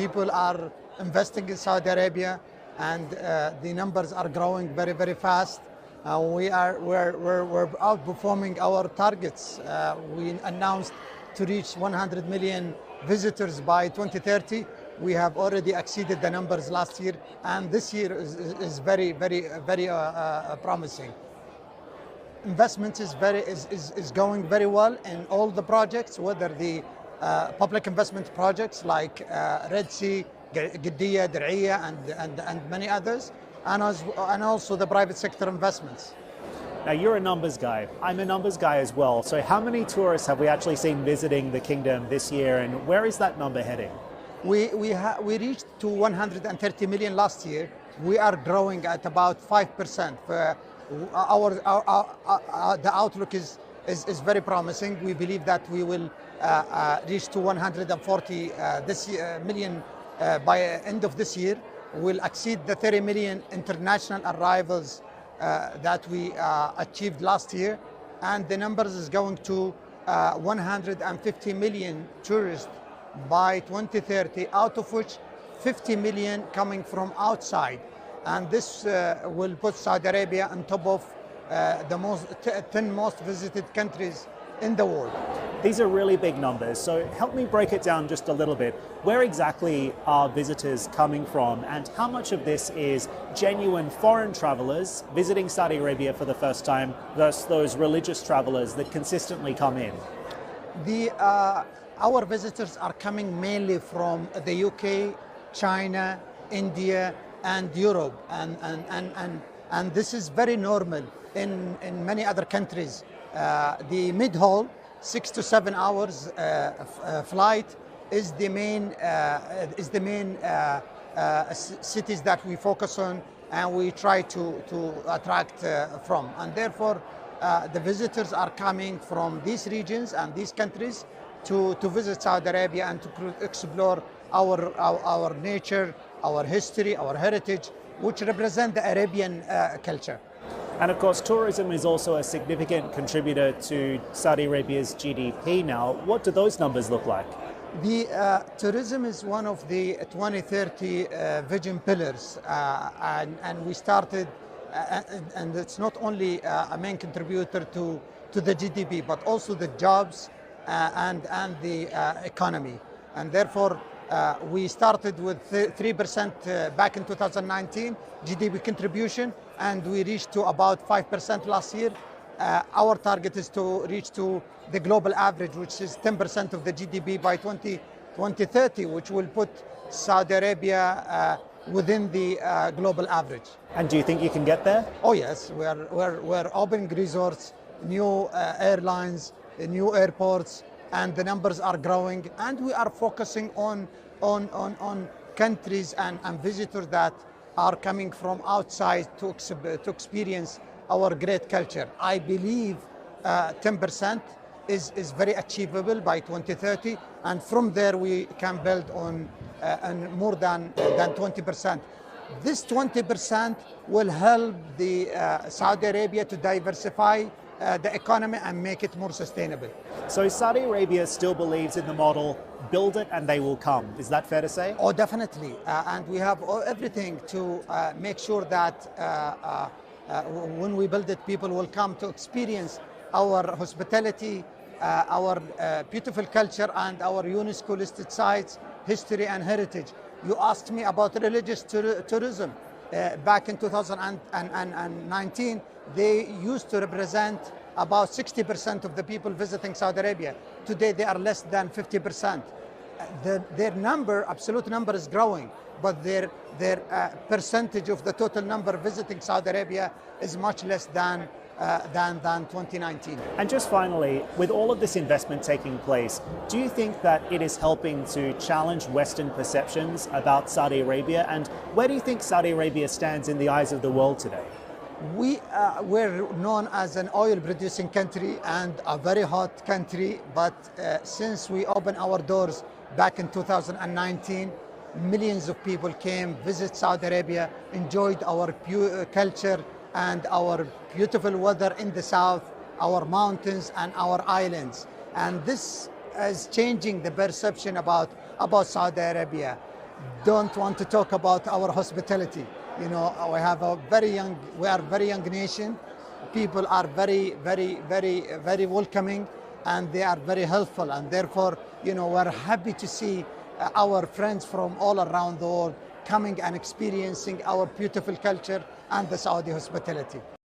people are investing in Saudi Arabia, and the numbers are growing very, very fast. We're outperforming our targets. We announced to reach 100 million visitors by 2030. We have already exceeded the numbers last year, and this year is very, very, very promising. Investment is going very well in all the projects, whether the public investment projects like Red Sea, Qiddiya, Dir'iyya, and many others, and also the private sector investments. Now, you're a numbers guy. I'm a numbers guy as well. So how many tourists have we actually seen visiting the kingdom this year, and where is that number heading? We reached to 130 million last year. We are growing at about 5%. The outlook is very promising. We believe that we will reach to 140 million by end of this year. We'll exceed the 30 million international arrivals that we achieved last year, and the numbers is going to 150 million tourists by 2030, out of which 50 million coming from outside. And this will put Saudi Arabia on top of the 10 most visited countries in the world. These are really big numbers, so help me break it down just a little bit. Where exactly are visitors coming from, and how much of this is genuine foreign travelers visiting Saudi Arabia for the first time versus those religious travelers that consistently come in? Our visitors are coming mainly from the UK, China, India, and Europe, and this is very normal in many other countries. The mid-haul, 6 to 7 hours flight, is the main cities that we focus on and we try to attract from, and therefore the visitors are coming from these regions and these countries to visit Saudi Arabia and to explore our nature, our history, our heritage, which represent the Arabian culture. And of course, tourism is also a significant contributor to Saudi Arabia's GDP now. What do those numbers look like? The tourism is one of the 2030 vision pillars, and we started, and it's not only a main contributor to the GDP, but also the jobs and the economy. And therefore, we started with 3% back in 2019 GDP contribution, and we reached to about 5% last year. Our target is to reach to the global average, which is 10% of the GDP by 2030, which will put Saudi Arabia within the global average. And do you think you can get there? Oh yes, we're opening resorts, new airlines, new airports, and the numbers are growing, and we are focusing on countries and visitors that are coming from outside to experience our great culture. I believe 10% is very achievable by 2030, and from there we can build on more than 20%. This 20% will help the Saudi Arabia to diversify the economy and make it more sustainable. So Saudi Arabia still believes in the model, build it and they will come. Is that fair to say? Oh, definitely. And we have everything to make sure that when we build it, people will come to experience our hospitality, our beautiful culture, and our UNESCO listed sites, history and heritage. You asked me about religious tourism. Back in 2019, they used to represent about 60% of the people visiting Saudi Arabia. Today, they are less than 50%. Their number, absolute number, is growing, but their percentage of the total number visiting Saudi Arabia is much less than 2019. And just finally, with all of this investment taking place, do you think that it is helping to challenge Western perceptions about Saudi Arabia? And where do you think Saudi Arabia stands in the eyes of the world today? We're known as an oil-producing country and a very hot country, but since we opened our doors back in 2019, millions of people came, visit Saudi Arabia, enjoyed our pure culture and our beautiful weather in the south, our mountains and our islands. And this is changing the perception about Saudi Arabia. don't want to talk about our hospitality. You know, we are a very young nation. People are very welcoming, and they are very helpful. And therefore, you know, we're happy to see our friends from all around the world coming and experiencing our beautiful culture and the Saudi hospitality.